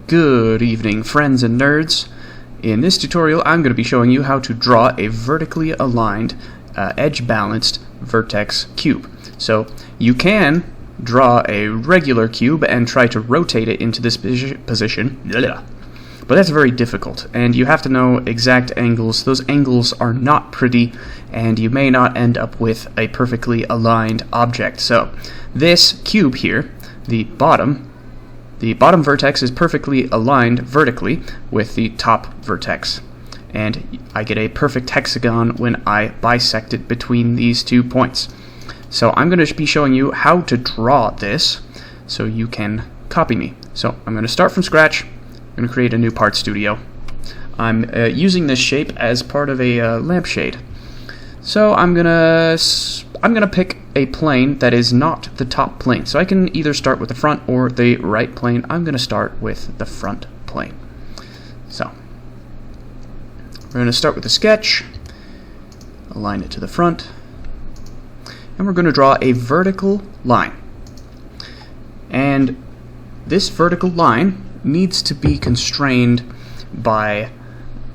Good evening, friends and nerds. In this tutorial, I'm going to be showing you how to draw a vertically aligned, edge-balanced vertex cube. So you can draw a regular cube and try to rotate it into this position, but that's very difficult, and you have to know exact angles. Those angles are not pretty, and you may not end up with a perfectly aligned object. So this cube here, the bottom vertex is perfectly aligned vertically with the top vertex, and I get a perfect hexagon when I bisect it between these 2 points. So I'm going to be showing you how to draw this so you can copy me. So I'm going to start from scratch. I'm going to create a new part studio. I'm using this shape as part of a lampshade. So I'm gonna pick a plane that is not the top plane. So I can either start with the front or the right plane. I'm gonna start with the front plane. So we're gonna start with a sketch, align it to the front, and we're gonna draw a vertical line. And this vertical line needs to be constrained by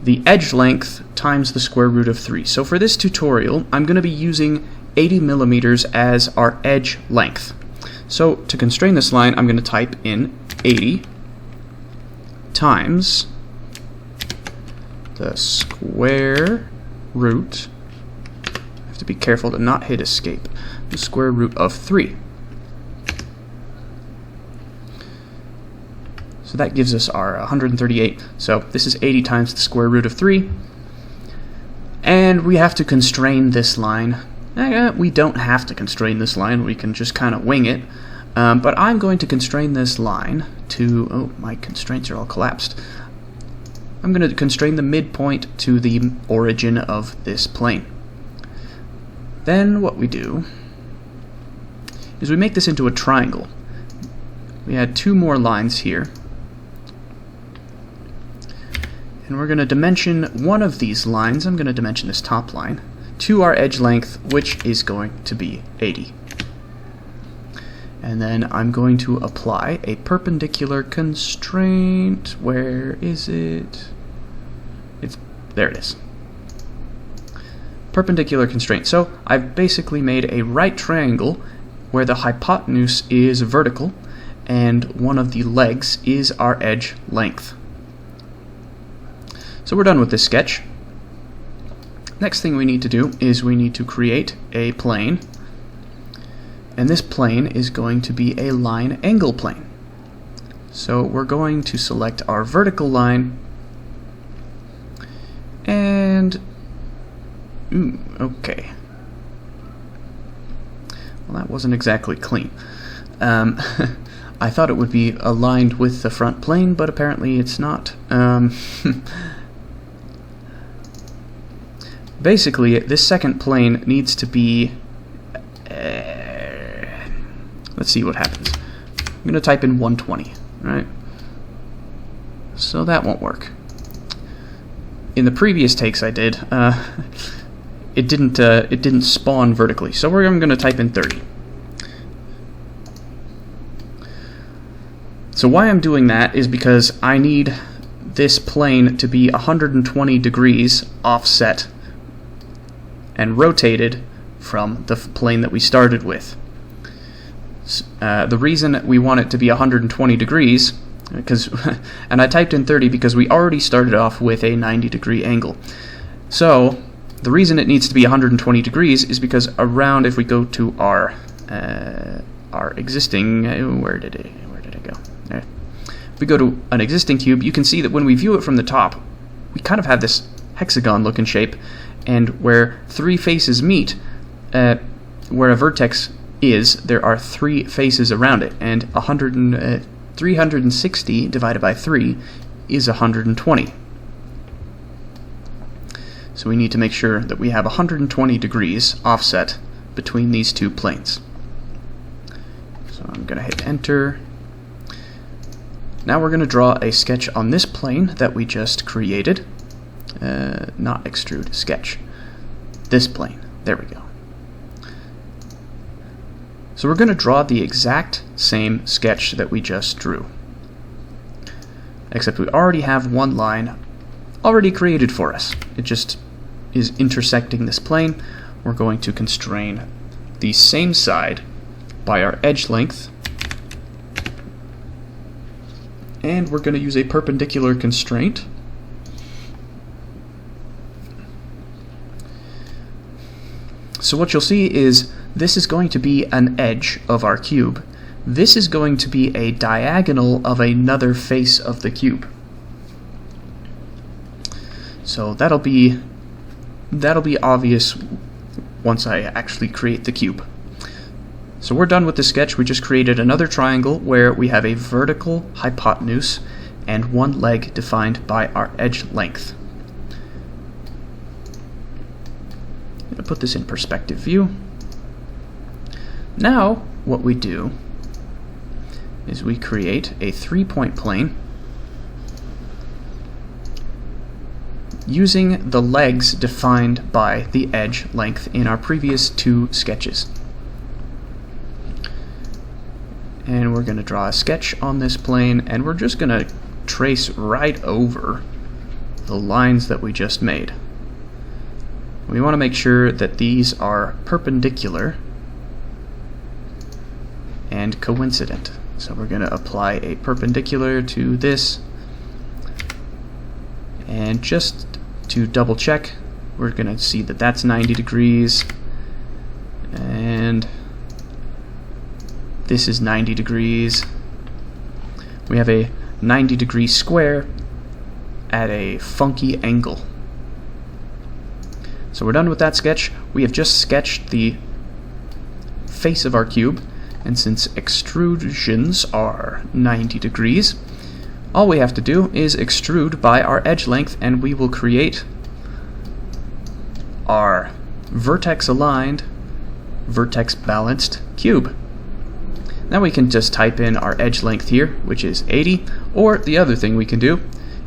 the edge length times the square root of 3. So for this tutorial, I'm going to be using 80 millimeters as our edge length. So to constrain this line, I'm going to type in 80 times the square root, I have to be careful to not hit escape, the square root of 3. So that gives us our 138. So this is 80 times the square root of 3. And we have to constrain this line. We don't have to constrain this line. We can just kind of wing it. But I'm going to constrain this line to... Oh, my constraints are all collapsed. I'm going to constrain the midpoint to the origin of this plane. Then what we do is we make this into a triangle. We add 2 more lines here. And we're going to dimension one of these lines, I'm going to dimension this top line, to our edge length, which is going to be 80. And then I'm going to apply a perpendicular constraint. Where is it? There it is. Perpendicular constraint. So I've basically made a right triangle where the hypotenuse is vertical and one of the legs is our edge length. So we're done with this sketch. Next thing we need to do is we need to create a plane, and this plane is going to be a line angle plane. So we're going to select our vertical line and okay. Well, that wasn't exactly clean. I thought it would be aligned with the front plane, but apparently it's not. Basically, this second plane needs to be... let's see what happens. I'm going to type in 120, right? So that won't work. In the previous takes I did, it didn't spawn vertically. So I'm going to type in 30. So why I'm doing that is because I need this plane to be 120 degrees offset and rotated from the plane that we started with. The reason we want it to be 120 degrees, and I typed in 30 because we already started off with a 90-degree angle. So the reason it needs to be 120 degrees is because around, if we go to our existing, where did it go? There. If we go to an existing cube, you can see that when we view it from the top, we kind of have this hexagon-looking shape. And where 3 faces meet, where a vertex is, there are 3 faces around it, and 360 divided by 3 is 120. So we need to make sure that we have 120 degrees offset between these 2 planes. So I'm going to hit enter. Now we're going to draw a sketch on this plane that we just created. Not extrude, sketch. This plane. There we go. So we're going to draw the exact same sketch that we just drew. except we already have one line already created for us. It just is intersecting this plane. We're going to constrain the same side by our edge length, and we're going to use a perpendicular constraint. So what you'll see is this is going to be an edge of our cube. This is going to be a diagonal of another face of the cube. So that'll be obvious once I actually create the cube. So we're done with the sketch. We just created another triangle where we have a vertical hypotenuse and one leg defined by our edge length. I'm going to put this in perspective view. Now what we do is we create a 3-point plane using the legs defined by the edge length in our previous 2 sketches. And we're going to draw a sketch on this plane, and we're just going to trace right over the lines that we just made. We want to make sure that these are perpendicular and coincident. So we're going to apply a perpendicular to this, and just to double check, we're going to see that that's 90 degrees, and this is 90 degrees. We have a 90-degree square at a funky angle. So we're done with that sketch. We have just sketched the face of our cube, and since extrusions are 90 degrees, all we have to do is extrude by our edge length, and we will create our vertex-aligned, vertex-balanced cube. Now we can just type in our edge length here, which is 80, or the other thing we can do,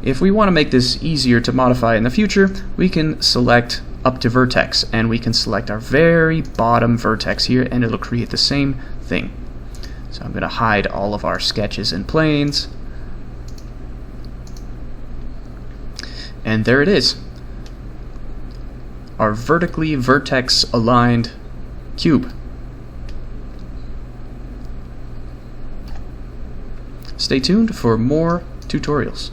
if we want to make this easier to modify in the future, we can select up to vertex, and we can select our very bottom vertex here, and it'll create the same thing. So I'm going to hide all of our sketches and planes, and there it is, our vertically vertex aligned cube. Stay tuned for more tutorials.